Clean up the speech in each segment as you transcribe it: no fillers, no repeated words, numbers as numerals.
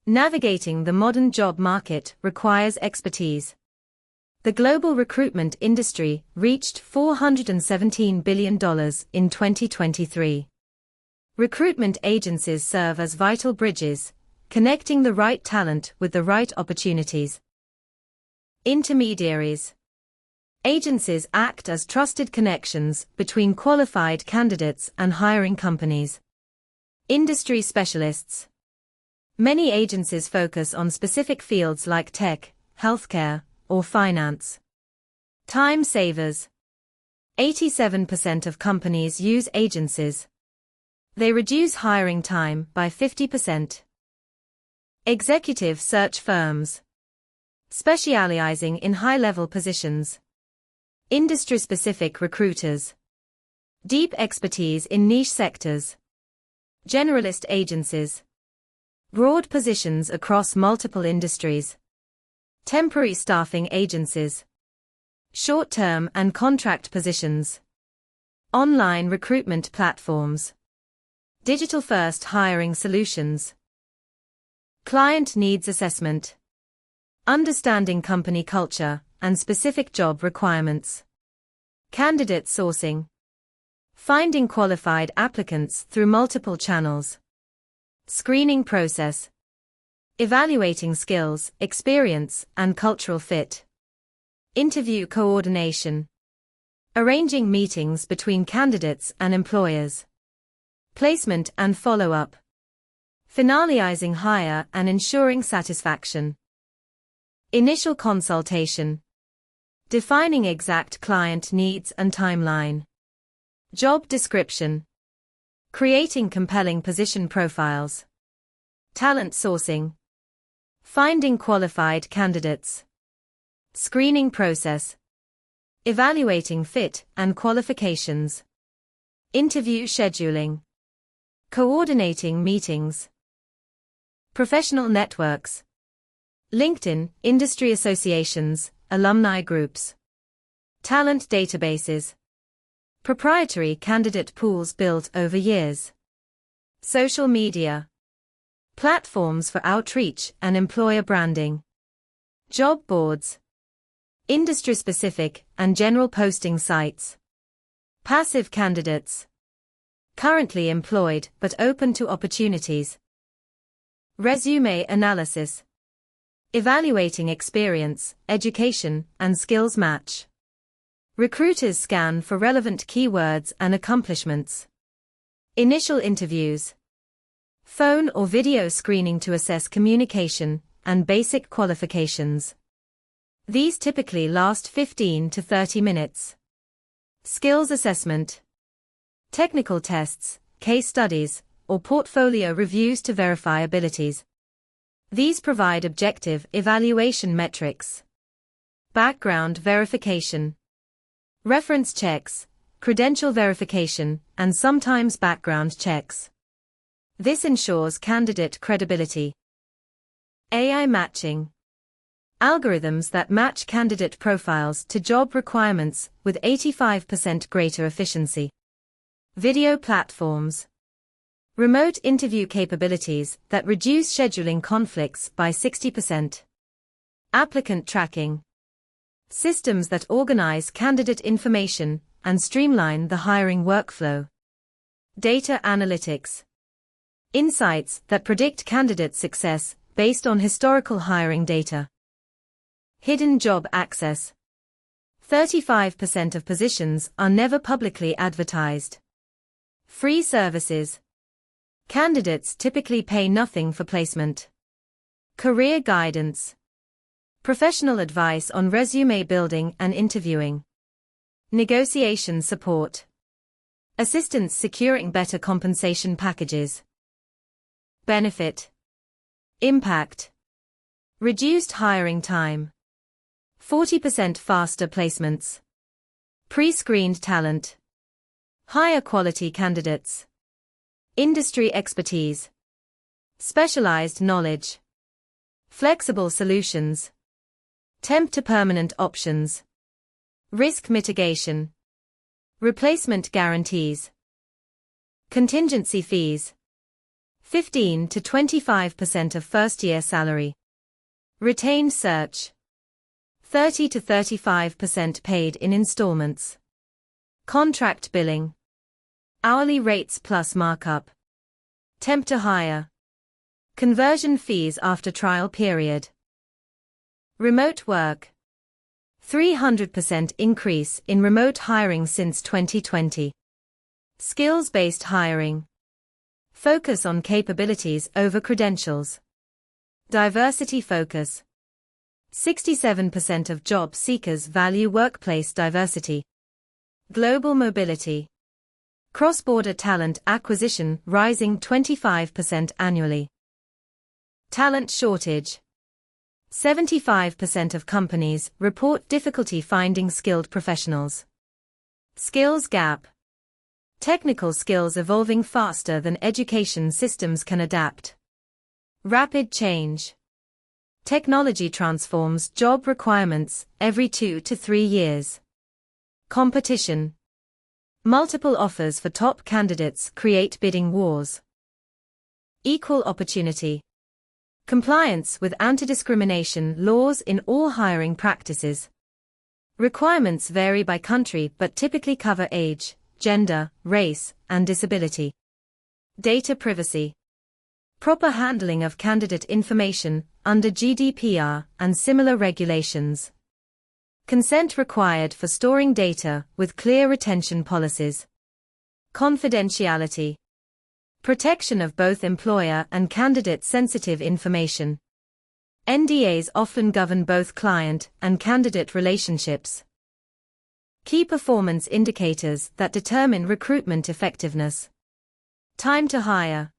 Navigating the modern job market requires expertise. The global recruitment industry reached $417 billion in 2023. Recruitment agencies serve as vital bridges, connecting the right talent with the right opportunities. Intermediaries. Agencies act as trusted connections between qualified candidates and hiring companies. Industry specialists. Many agencies focus on specific fields like tech, healthcare, or finance. Time savers. 87% of companies use agencies. They reduce hiring time by 50%. Executive search firms. Specializing in high-level positions. Industry-specific recruiters. Deep expertise in niche sectors. Generalist agencies. Broad positions across multiple industries. Temporary staffing agencies. Short-term and contract positions. Online recruitment platforms. Digital-first hiring solutions. Client needs assessment. Understanding company culture and specific job requirements. Candidate sourcing. Finding qualified applicants through multiple channels. Screening process. Evaluating skills, experience, and cultural fit. Interview coordination. Arranging meetings between candidates and employers. Placement and follow-up. Finalizing hire and ensuring satisfaction. Initial consultation. Defining exact client needs and timeline. Job description. Creating compelling position profiles. Talent sourcing. Finding qualified candidates. Screening process. Evaluating fit and qualifications. Interview scheduling. Coordinating meetings. Professional networks. LinkedIn, industry associations, alumni groups. Talent databases. Proprietary candidate pools built over years. Social media. Platforms for outreach and employer branding. Job boards. Industry-specific and general posting sites. Passive candidates. Currently employed but open to opportunities. Resume analysis. Evaluating experience, education, and skills match. Recruiters scan for relevant keywords and accomplishments. Initial interviews. Phone or video screening to assess communication and basic qualifications. These typically last 15 to 30 minutes. Skills assessment. Technical tests, case studies, or portfolio reviews to verify abilities. These provide objective evaluation metrics. Background verification. Reference checks, credential verification, and sometimes background checks. This ensures candidate credibility. AI matching. Algorithms that match candidate profiles to job requirements with 85% greater efficiency. Video platforms. Remote interview capabilities that reduce scheduling conflicts by 60%. Applicant tracking. Systems that organize candidate information and streamline the hiring workflow. Data analytics. Insights that predict candidate success based on historical hiring data. Hidden job access. 35% of positions are never publicly advertised. Free services. Candidates typically pay nothing for placement. Career guidance. Professional advice on resume building and interviewing. Negotiation support. Assistance securing better compensation packages. Benefit. Impact. Reduced hiring time. 40% faster placements. Pre-screened talent. Higher quality candidates. Industry expertise. Specialized knowledge. Flexible solutions. Temp to permanent options. Risk mitigation. Replacement guarantees. Contingency fees. 15 to 25% of first-year salary. Retained search. 30 to 35% paid in installments. Contract billing. Hourly rates plus markup. Temp to hire. Conversion fees after trial period. Remote work. 300% increase in remote hiring since 2020. Skills-based hiring. Focus on capabilities over credentials. Diversity focus. 67% of job seekers value workplace diversity. Global mobility. Cross-border talent acquisition rising 25% annually. Talent shortage. 75% of companies report difficulty finding skilled professionals. Skills gap. Technical skills evolving faster than education systems can adapt. Rapid change. Technology transforms job requirements every 2 to 3 years. Competition. Multiple offers for top candidates create bidding wars. Equal opportunity. Compliance with anti-discrimination laws in all hiring practices. Requirements vary by country but typically cover age, gender, race, and disability. Data privacy. Proper handling of candidate information under GDPR and similar regulations. Consent required for storing data with clear retention policies. Confidentiality. Protection of both employer and candidate sensitive information. NDAs often govern both client and candidate relationships. Key performance indicators that determine recruitment effectiveness. Time to hire.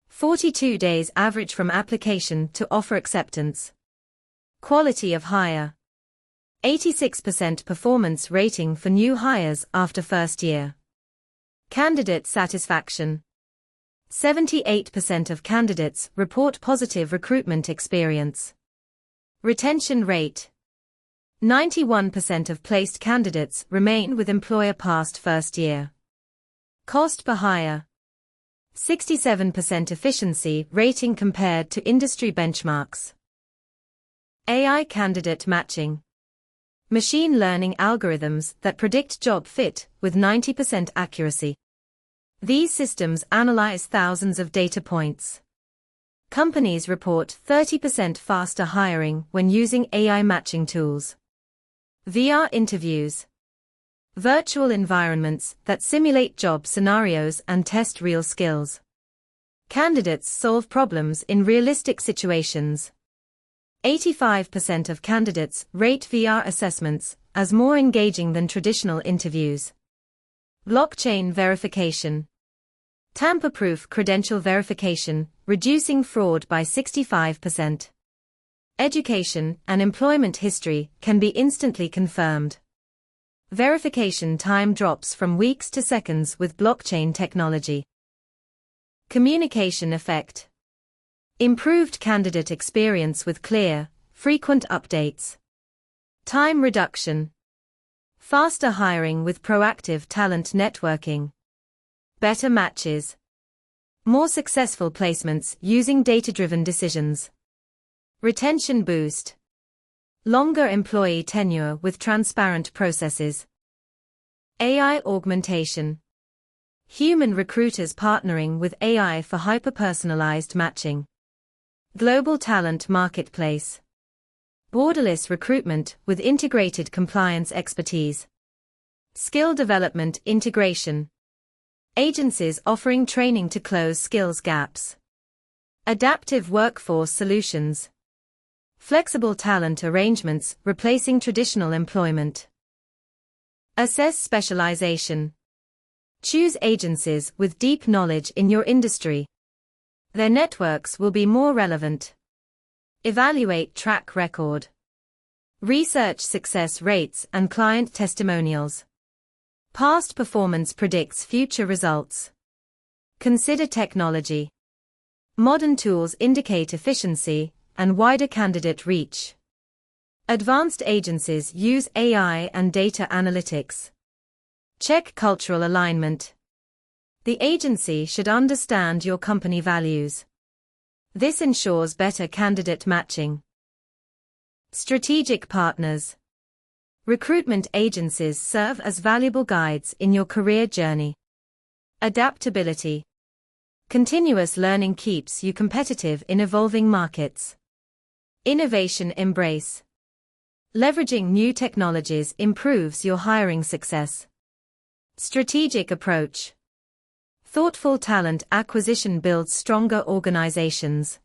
42 days average from application to offer acceptance. Quality of hire. 86% performance rating for new hires after first year. Candidate satisfaction. 78% of candidates report positive recruitment experience. Retention rate. 91% of placed candidates remain with employer past first year. Cost per hire. 67% efficiency rating compared to industry benchmarks. AI candidate matching. Machine learning algorithms that predict job fit with 90% accuracy. These systems analyze thousands of data points. Companies report 30% faster hiring when using AI matching tools. VR interviews. Virtual environments that simulate job scenarios and test real skills. Candidates solve problems in realistic situations. 85% of candidates rate VR assessments as more engaging than traditional interviews. Blockchain verification. Tamper-proof credential verification, reducing fraud by 65%. Education and employment history can be instantly confirmed. Verification time drops from weeks to seconds with blockchain technology. Communication effect. Improved candidate experience with clear, frequent updates. Time reduction. Faster hiring with proactive talent networking. Better matches. More successful placements using data-driven decisions. Retention boost. Longer employee tenure with transparent processes. AI augmentation. Human recruiters partnering with AI for hyper-personalized matching. Global talent marketplace. Borderless recruitment with integrated compliance expertise. Skill development integration. Agencies offering training to close skills gaps. Adaptive workforce solutions. Flexible talent arrangements replacing traditional employment. Assess specialization. Choose agencies with deep knowledge in your industry. Their networks will be more relevant. Evaluate track record. Research success rates and client testimonials. Past performance predicts future results. Consider technology. Modern tools indicate efficiency and wider candidate reach. Advanced agencies use AI and data analytics. Check cultural alignment. The agency should understand your company values. This ensures better candidate matching. Strategic partners. Recruitment agencies serve as valuable guides in your career journey. Adaptability. Continuous learning keeps you competitive in evolving markets. Innovation embrace. Leveraging new technologies improves your hiring success. Strategic approach. Thoughtful talent acquisition builds stronger organizations.